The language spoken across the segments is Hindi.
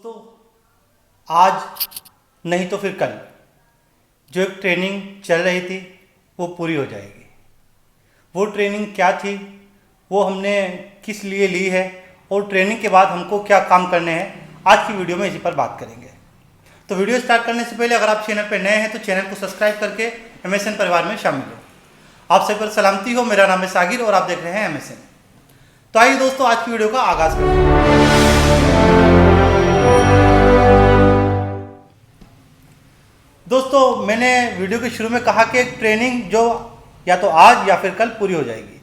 दोस्तों, आज नहीं तो फिर कल जो एक ट्रेनिंग चल रही थी वो पूरी हो जाएगी। वो ट्रेनिंग क्या थी, वो हमने किस लिए ली है और ट्रेनिंग के बाद हमको क्या काम करने हैं, आज की वीडियो में इसी पर बात करेंगे। तो वीडियो स्टार्ट करने से पहले अगर आप चैनल पर नए हैं तो चैनल को सब्सक्राइब करके MSN परिवार में शामिल हो। आप सब पर सलामती हो। मेरा नाम है सागिर और आप देख रहे हैं MSN। तो आइए दोस्तों, आज की वीडियो का आगाज करते हैं। दोस्तों, मैंने वीडियो के शुरू में कहा कि एक ट्रेनिंग जो या तो आज या फिर कल पूरी हो जाएगी,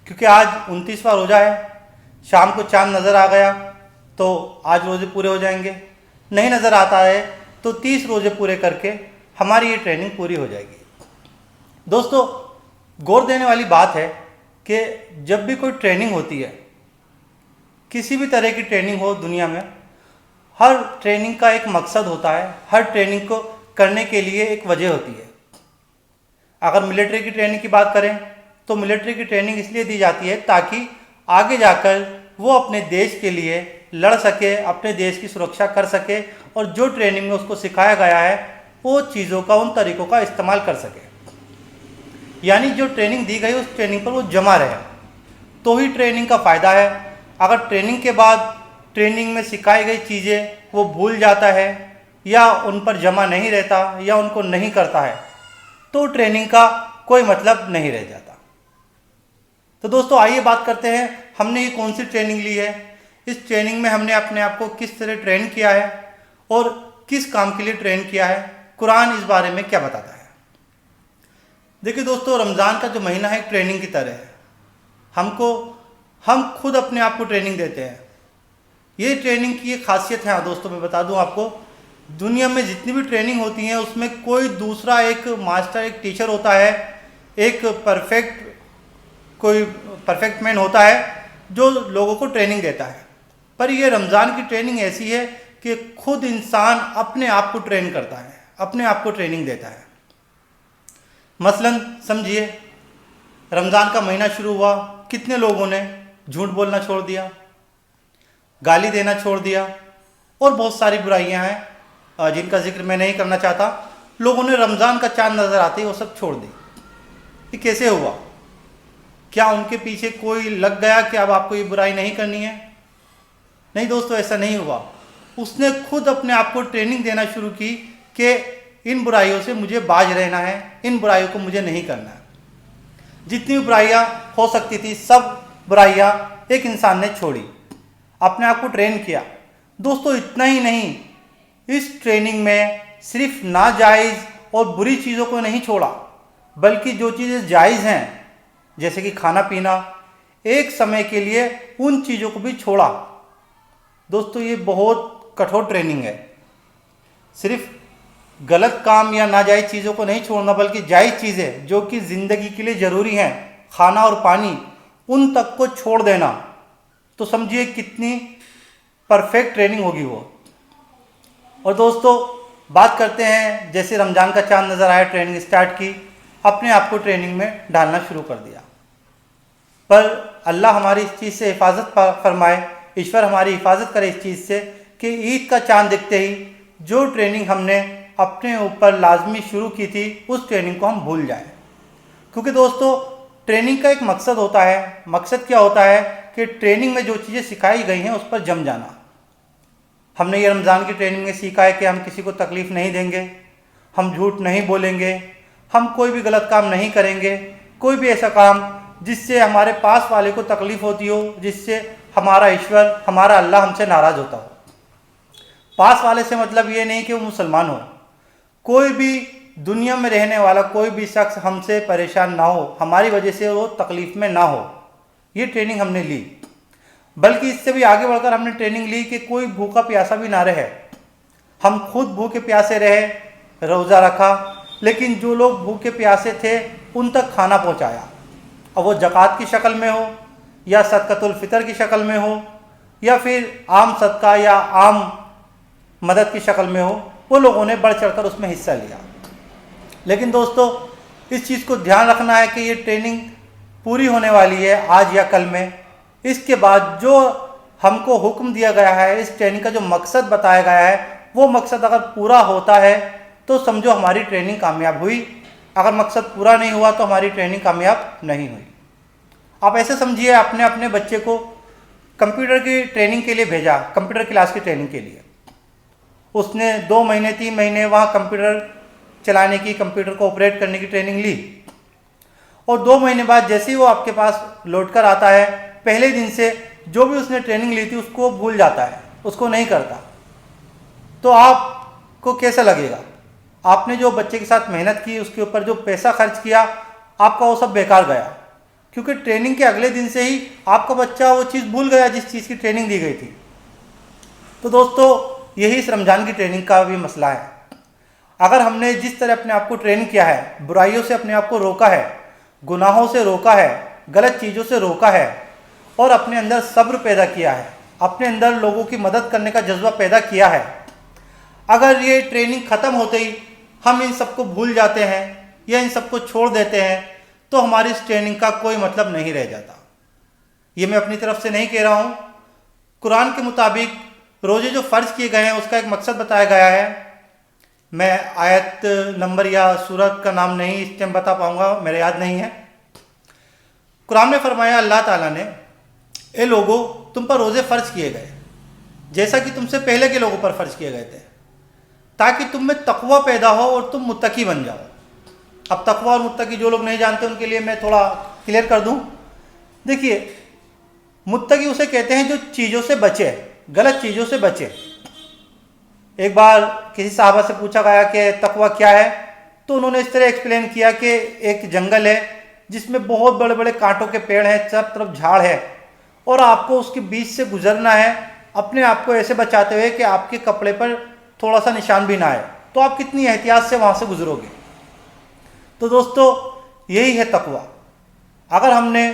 क्योंकि आज 29वां रोज़ा है। शाम को चांद नज़र आ गया तो आज रोज़े पूरे हो जाएंगे, नहीं नज़र आता है तो 30 रोज़े पूरे करके हमारी ये ट्रेनिंग पूरी हो जाएगी। दोस्तों, गौर देने वाली बात है कि जब भी कोई ट्रेनिंग होती है, किसी भी तरह की ट्रेनिंग हो दुनिया में, हर ट्रेनिंग का एक मकसद होता है। हर ट्रेनिंग को करने के लिए एक वजह होती है। अगर मिलिट्री की ट्रेनिंग की बात करें तो मिलिट्री की ट्रेनिंग इसलिए दी जाती है ताकि आगे जाकर वो अपने देश के लिए लड़ सके, अपने देश की सुरक्षा कर सके और जो ट्रेनिंग में उसको सिखाया गया है वो चीज़ों का, उन तरीक़ों का इस्तेमाल कर सके। यानी जो ट्रेनिंग दी गई उस ट्रेनिंग पर वो जमा रहे, तो ही ट्रेनिंग का फ़ायदा है। अगर ट्रेनिंग के बाद ट्रेनिंग में सिखाई गई चीज़ें वो भूल जाता है या उन पर जमा नहीं रहता या उनको नहीं करता है तो ट्रेनिंग का कोई मतलब नहीं रह जाता। तो दोस्तों, आइए बात करते हैं हमने ये कौन सी ट्रेनिंग ली है। इस ट्रेनिंग में हमने अपने आप को किस तरह ट्रेन किया है और किस काम के लिए ट्रेन किया है, कुरान इस बारे में क्या बताता है। देखिए दोस्तों, रमज़ान का जो महीना है ट्रेनिंग की तरह है। हम खुद अपने आप को ट्रेनिंग देते हैं। ये ट्रेनिंग की एक खासियत है। दोस्तों, मैं बता दूं आपको, दुनिया में जितनी भी ट्रेनिंग होती हैं उसमें कोई दूसरा एक मास्टर, एक टीचर होता है, एक कोई परफेक्ट मैन होता है जो लोगों को ट्रेनिंग देता है। पर ये रमज़ान की ट्रेनिंग ऐसी है कि खुद इंसान अपने आप को ट्रेन करता है, अपने आप को ट्रेनिंग देता है। मसलन समझिए, रमज़ान का महीना शुरू हुआ, कितने लोगों ने झूठ बोलना छोड़ दिया, गाली देना छोड़ दिया और बहुत सारी बुराइयां हैं जिनका जिक्र मैं नहीं करना चाहता। लोगों ने रमज़ान का चांद नज़र आते ही वो सब छोड़ दी। ये कैसे हुआ? क्या उनके पीछे कोई लग गया कि अब आपको ये बुराई नहीं करनी है? नहीं दोस्तों, ऐसा नहीं हुआ। उसने खुद अपने आप को ट्रेनिंग देना शुरू की कि इन बुराइयों से मुझे बाज रहना है, इन बुराइयों को मुझे नहीं करना है। जितनी भी बुराइयाँ हो सकती थी सब बुराइयाँ एक इंसान ने छोड़ी, अपने आप को ट्रेन किया। दोस्तों, इतना ही नहीं, इस ट्रेनिंग में सिर्फ नाजायज़ और बुरी चीज़ों को नहीं छोड़ा, बल्कि जो चीज़ें जायज़ हैं जैसे कि खाना पीना, एक समय के लिए उन चीज़ों को भी छोड़ा। दोस्तों, ये बहुत कठोर ट्रेनिंग है। सिर्फ गलत काम या नाजायज़ चीज़ों को नहीं छोड़ना, बल्कि जायज़ चीज़ें जो कि ज़िंदगी के लिए ज़रूरी हैं, खाना और पानी, उन तक को छोड़ देना। तो समझिए कितनी परफेक्ट ट्रेनिंग होगी वो। और दोस्तों, बात करते हैं, जैसे रमज़ान का चांद नज़र आया, ट्रेनिंग स्टार्ट की, अपने आप को ट्रेनिंग में डालना शुरू कर दिया। पर अल्लाह हमारी इस चीज़ से हिफाजत फरमाए, ईश्वर हमारी हिफाजत करे इस चीज़ से कि ईद का चांद दिखते ही जो ट्रेनिंग हमने अपने ऊपर लाजमी शुरू की थी उस ट्रेनिंग को हम भूल जाएं। क्योंकि दोस्तों, ट्रेनिंग का एक मकसद होता है। मकसद क्या होता है कि ट्रेनिंग में जो चीज़ें सिखाई गई हैं उस पर जम जाना। हमने ये रमज़ान की ट्रेनिंग में सीखा है कि हम किसी को तकलीफ़ नहीं देंगे, हम झूठ नहीं बोलेंगे, हम कोई भी गलत काम नहीं करेंगे, कोई भी ऐसा काम जिससे हमारे पास वाले को तकलीफ़ होती हो, जिससे हमारा ईश्वर, हमारा अल्लाह हमसे नाराज़ होता हो। पास वाले से मतलब ये नहीं कि वो मुसलमान हो, कोई भी दुनिया में रहने वाला कोई भी शख्स हमसे परेशान ना हो, हमारी वजह से वो तकलीफ़ में ना हो। ये ट्रेनिंग हमने ली। बल्कि इससे भी आगे बढ़कर हमने ट्रेनिंग ली कि कोई भूखा प्यासा भी ना रहे। हम खुद भूखे प्यासे रहे, रोज़ा रखा, लेकिन जो लोग भूखे प्यासे थे उन तक खाना पहुंचाया। अब वो ज़कात की शक्ल में हो या सदक़तुल फ़ितर की शक्ल में हो या फिर आम सदका या आम मदद की शक्ल में हो, वो लोगों ने बढ़ चढ़कर उसमें हिस्सा लिया। लेकिन दोस्तों, इस चीज़ को ध्यान रखना है कि ये ट्रेनिंग पूरी होने वाली है आज या कल में। इसके बाद जो हमको हुक्म दिया गया है, इस ट्रेनिंग का जो मकसद बताया गया है, वो मकसद अगर पूरा होता है तो समझो हमारी ट्रेनिंग कामयाब हुई। अगर मकसद पूरा नहीं हुआ तो हमारी ट्रेनिंग कामयाब नहीं हुई। आप ऐसे समझिए, आपने अपने बच्चे को कंप्यूटर की ट्रेनिंग के लिए भेजा, कंप्यूटर क्लास की ट्रेनिंग के लिए। उसने 2 महीने 3 महीने वहाँ कंप्यूटर चलाने की, कंप्यूटर को ऑपरेट करने की ट्रेनिंग ली, और 2 महीने बाद जैसे ही वो आपके पास लौट कर आता है, पहले दिन से जो भी उसने ट्रेनिंग ली थी उसको भूल जाता है, उसको नहीं करता। तो आपको कैसा लगेगा? आपने जो बच्चे के साथ मेहनत की, उसके ऊपर जो पैसा खर्च किया, आपका वो सब बेकार गया, क्योंकि ट्रेनिंग के अगले दिन से ही आपका बच्चा वो चीज़ भूल गया जिस चीज़ की ट्रेनिंग दी गई थी। तो दोस्तों, यही इस रमज़ान की ट्रेनिंग का भी मसला है। अगर हमने जिस तरह अपने आप को ट्रेन किया है, बुराइयों से अपने आप को रोका है, गुनाहों से रोका है, गलत चीज़ों से रोका है, और अपने अंदर सब्र पैदा किया है, अपने अंदर लोगों की मदद करने का जज्बा पैदा किया है, अगर ये ट्रेनिंग ख़त्म होते ही हम इन सबको भूल जाते हैं या इन सबको छोड़ देते हैं, तो हमारी इस ट्रेनिंग का कोई मतलब नहीं रह जाता। ये मैं अपनी तरफ से नहीं कह रहा हूँ। कुरान के मुताबिक रोज़े जो फ़र्ज किए गए हैं उसका एक मकसद बताया गया है। मैं आयत नंबर या सूरत का नाम नहीं इस टाइम बता पाऊँगा, मेरे याद नहीं है। कुरान में फरमाया अल्लाह ताला ने, ए लोगों, तुम पर रोज़े फ़र्ज किए गए जैसा कि तुमसे पहले के लोगों पर फ़र्ज किए गए थे, ताकि तुम में तकवा पैदा हो और तुम मुत्तकी बन जाओ। अब तकवा और मुत्तकी जो लोग नहीं जानते उनके लिए मैं थोड़ा क्लियर कर दूं। देखिए, मुत्तकी उसे कहते हैं जो चीज़ों से बचे, गलत चीज़ों से बचे। एक बार किसी साहबा से पूछा गया कि तकवा क्या है, तो उन्होंने इस तरह एक्सप्लेन किया कि एक जंगल है जिसमें बहुत बड़े बड़े कांटों के पेड़ हैं, सब तरफ झाड़ है, और आपको उसके बीच से गुजरना है अपने आप को ऐसे बचाते हुए कि आपके कपड़े पर थोड़ा सा निशान भी ना आए। तो आप कितनी एहतियात से वहाँ से गुजरोगे। तो दोस्तों, यही है तकवा। अगर हमने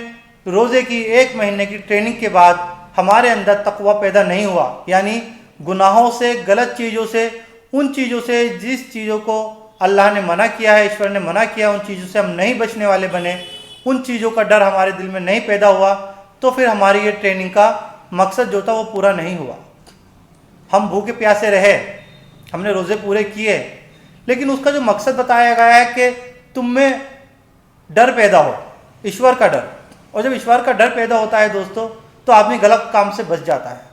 रोज़े की 1 महीने की ट्रेनिंग के बाद हमारे अंदर तकवा पैदा नहीं हुआ, यानी गुनाहों से, गलत चीज़ों से, उन चीज़ों से जिस चीज़ों को अल्लाह ने मना किया है, ईश्वर ने मना किया, उन चीज़ों से हम नहीं बचने वाले बने, उन चीज़ों का डर हमारे दिल में नहीं पैदा हुआ, तो फिर हमारी ये ट्रेनिंग का मकसद जो था वो पूरा नहीं हुआ। हम भूखे प्यासे रहे, हमने रोज़े पूरे किए, लेकिन उसका जो मकसद बताया गया है कि तुम में डर पैदा हो, ईश्वर का डर। और जब ईश्वर का डर पैदा होता है दोस्तों, तो आदमी गलत काम से बच जाता है।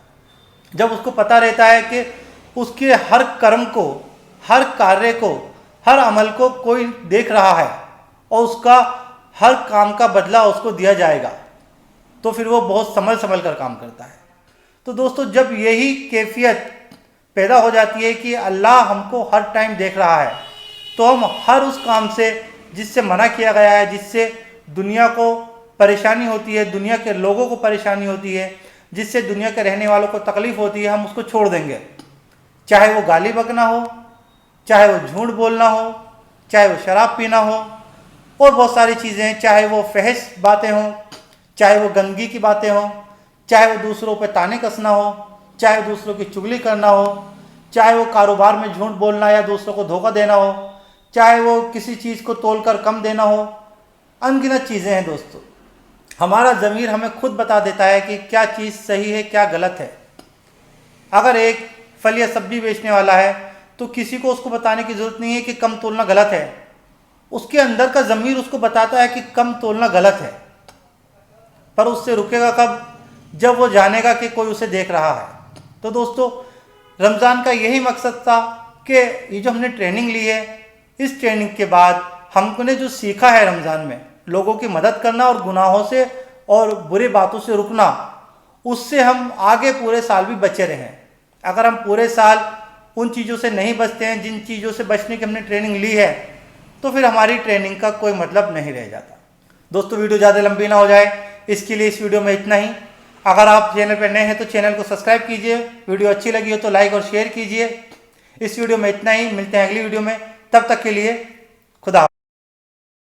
जब उसको पता रहता है कि उसके हर कर्म को, हर कार्य को, हर अमल को कोई देख रहा है और उसका हर काम का बदला उसको दिया जाएगा, तो फिर वो बहुत संभल संभल कर काम करता है। तो दोस्तों, जब यही कैफियत पैदा हो जाती है कि अल्लाह हमको हर टाइम देख रहा है, तो हम हर उस काम से जिससे मना किया गया है, जिससे दुनिया को परेशानी होती है, दुनिया के लोगों को परेशानी होती है, जिससे दुनिया के रहने वालों को तकलीफ़ होती है, हम उसको छोड़ देंगे। चाहे वो गाली बकना हो, चाहे वो झूठ बोलना हो, चाहे वो शराब पीना हो, और बहुत सारी चीज़ें, चाहे वो फहश बातें हों, चाहे वो गंदगी की बातें हों, चाहे वो दूसरों पे ताने कसना हो, चाहे दूसरों की चुगली करना हो, चाहे वो कारोबार में झूठ बोलना या दूसरों को धोखा देना हो, चाहे वो किसी चीज़ को तोलकर कम देना हो, अनगिनत चीज़ें हैं दोस्तों। हमारा ज़मीर हमें खुद बता देता है कि क्या चीज़ सही है, क्या गलत है। अगर एक फल या सब्जी बेचने वाला है तो किसी को उसको बताने की ज़रूरत नहीं है कि कम तोलना गलत है, उसके अंदर का ज़मीर उसको बताता है कि कम तोलना गलत है। पर उससे रुकेगा कब? जब वो जानेगा कि कोई उसे देख रहा है। तो दोस्तों, रमज़ान का यही मकसद था कि ये जो हमने ट्रेनिंग ली है, इस ट्रेनिंग के बाद हमने जो सीखा है रमज़ान में, लोगों की मदद करना और गुनाहों से और बुरी बातों से रुकना, उससे हम आगे पूरे साल भी बचे रहें। अगर हम पूरे साल उन चीज़ों से नहीं बचते हैं जिन चीज़ों से बचने की हमने ट्रेनिंग ली है, तो फिर हमारी ट्रेनिंग का कोई मतलब नहीं रह जाता। दोस्तों, वीडियो ज़्यादा लंबी ना हो जाए, इसके लिए इस वीडियो में इतना ही। अगर आप चैनल पर नए हैं तो चैनल को सब्सक्राइब कीजिए, वीडियो अच्छी लगी हो तो लाइक और शेयर कीजिए। इस वीडियो में इतना ही, मिलते हैं अगली वीडियो में, तब तक के लिए खुदा।